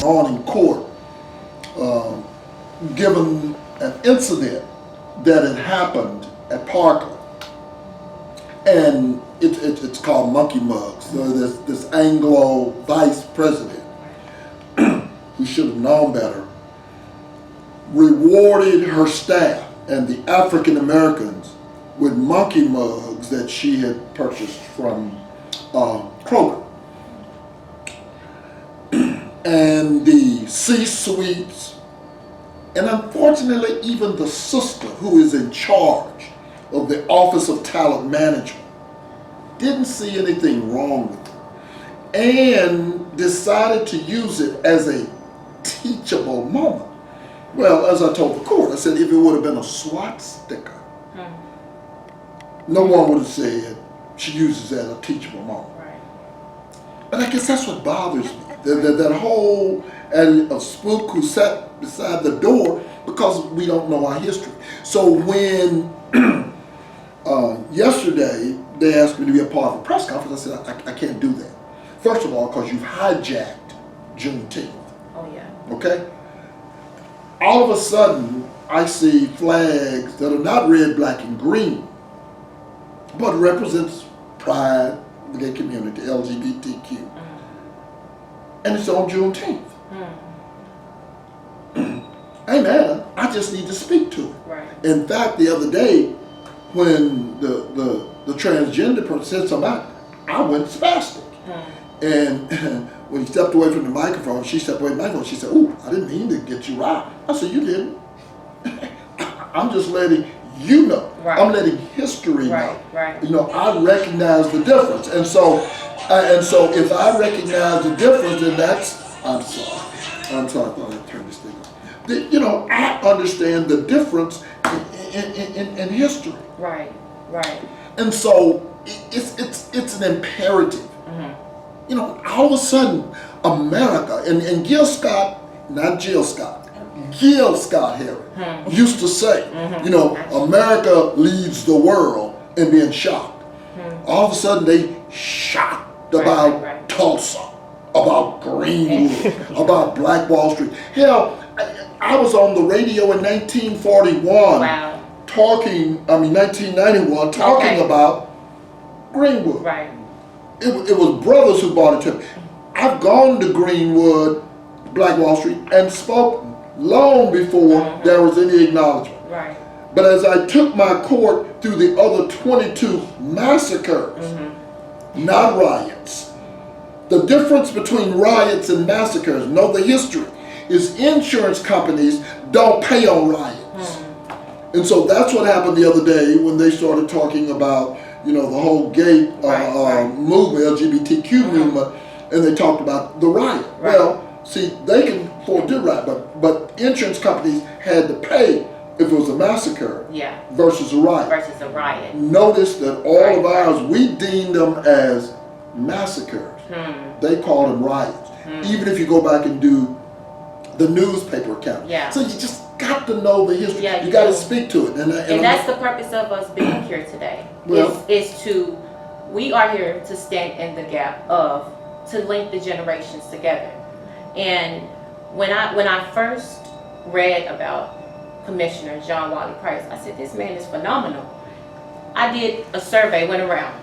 on in court, given an incident that had happened at Parkland. And it's called monkey mugs. So this Anglo vice president, who should have known better, rewarded her staff and the African Americans with monkey mugs that she had purchased from Kroger. And the C-suites, and unfortunately even the sister who is in charge of the Office of Talent Management, didn't see anything wrong with it and decided to use it as a teachable moment. Well, as I told the court, I said if it would have been a SWAT sticker, no one would have said she uses it as a teachable moment. Right. But I guess that's what bothers me. That whole and a spook who sat beside the door, because we don't know our history. So when yesterday they asked me to be a part of a press conference, I said I can't do that. First of all, because you've hijacked Juneteenth. Oh yeah. Okay? All of a sudden, I see flags that are not red, black, and green, but represents pride, the gay community, LGBTQ. And it's on Juneteenth. I ain't mad. I just need to speak to it. Right. In fact, the other day, when the transgender person said something, I went spastic. And when he stepped away from the microphone, she stepped away from the microphone, she said, "Ooh, I didn't mean to get you riled." I said, "You didn't." I'm just letting you know. Right. I'm letting history know. Right. You know, I recognize the difference. And so if I recognize the difference, then I'm sorry. I thought I'd turn this thing on. You know, I understand the difference in history. Right. And so it's an imperative. You know, all of a sudden, America, and Gil Scott, not Jill Scott, Gil Scott Heron used to say, you know, America leads the world in being shocked. All of a sudden, they shocked about Tulsa, about Greenwood, about Black Wall Street. Hell, I was on the radio in 1941 1991, talking about Greenwood. Right. It was brothers who brought it to me. I've gone to Greenwood, Black Wall Street, and spoke long before there was any acknowledgement. Right. But as I took my court through the other 22 massacres, not riots, the difference between riots and massacres, know the history, is insurance companies don't pay on riots. And so that's what happened the other day when they started talking about, you know, the whole gay movement, LGBTQ movement, and they talked about the riot. Well, see, they can afford to do riot, but insurance companies had to pay if it was a massacre versus a riot. Notice that all of ours, we deemed them as massacres. They called them riots. Even if you go back and do the newspaper account. So you just got to know the history. You got to speak to it. And that's the purpose of us being here today. We are here to stand in the gap to link the generations together. And when I first read about Commissioner John Wiley Price, I said, this man is phenomenal. I did a survey, went around.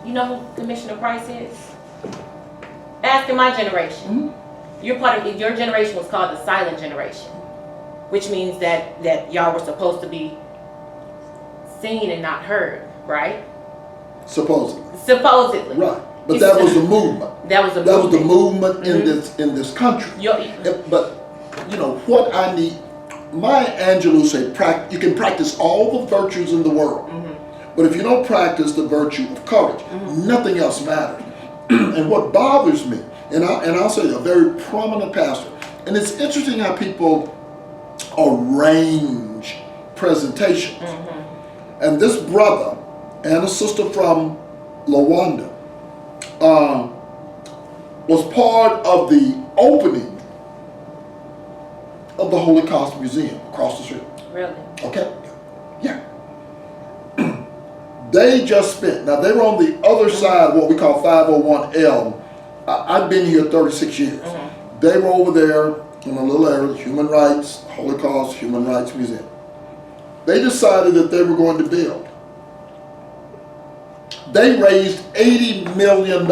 You know who Commissioner Price is? Asking my generation. Your generation was called the silent generation, which means that y'all were supposed to be seen and not heard, right? Supposedly. Right. But that was the movement. That was the movement in this country. But you know what I need. Maya Angelou said, you can practice all the virtues in the world, but if you don't practice the virtue of courage, nothing else matters. And what bothers me, and I'll say a very prominent pastor, and it's interesting how people arrange presentations. And this brother and a sister from Rwanda was part of the opening of the Holocaust Museum across the street. Really? Okay? Yeah. They just spent, now they were on the other side of what we call 501L. I've been here 36 years. They were over there in a little area, Human Rights, Holocaust Human Rights Museum. They decided that they were going to build. They raised $80 million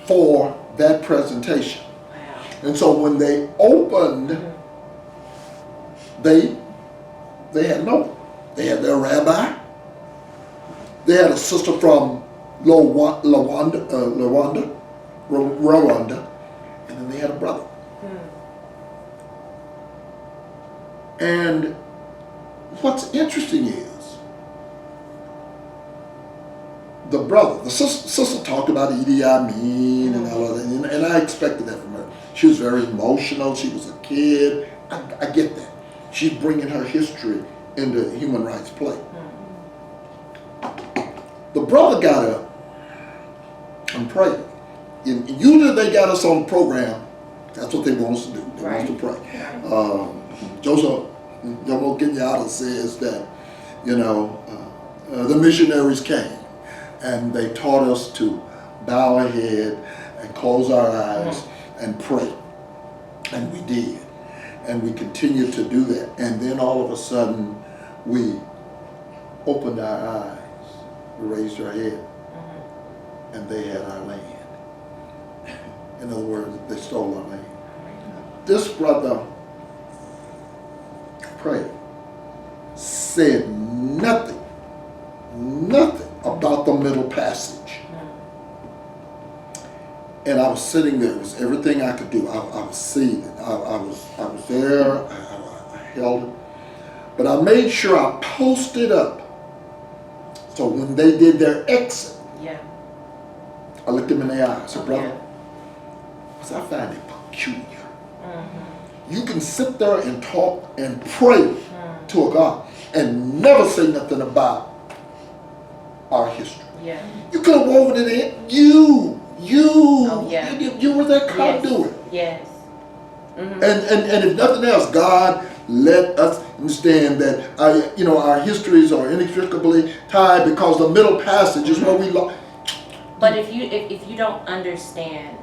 for that presentation. Wow. And so when they opened, they had they had their rabbi, they had a sister from Rwanda, and then they had a brother. And what's interesting is the brother, the sister talked about Idi Amin and all of that, and I expected that from her. She was very emotional. She was a kid. I get that. She's bringing her history into human rights play. The brother got up and prayed. And usually they got us on the program. That's what they want us to do. They want us to pray. Joseph Jomo Kenyatta says that, the missionaries came and they taught us to bow our head and close our eyes and pray. And we did. And we continued to do that. And then all of a sudden, we opened our eyes, we raised our head, and they had our land. In other words, they stole our land. This brother prayed, said nothing about the middle passage. And I was sitting there. It was everything I could do. I was seeing it. I was there. I held it. But I made sure I posted up. So when they did their exit, I looked them in the eye. I said, brother, I find it peculiar. You can sit there and talk and pray to a God and never say nothing about our history. You could have woven it in. You were that conduit. Yes. And if nothing else, God let us understand that our histories are inextricably tied because the middle passage is where we lost. But if you don't understand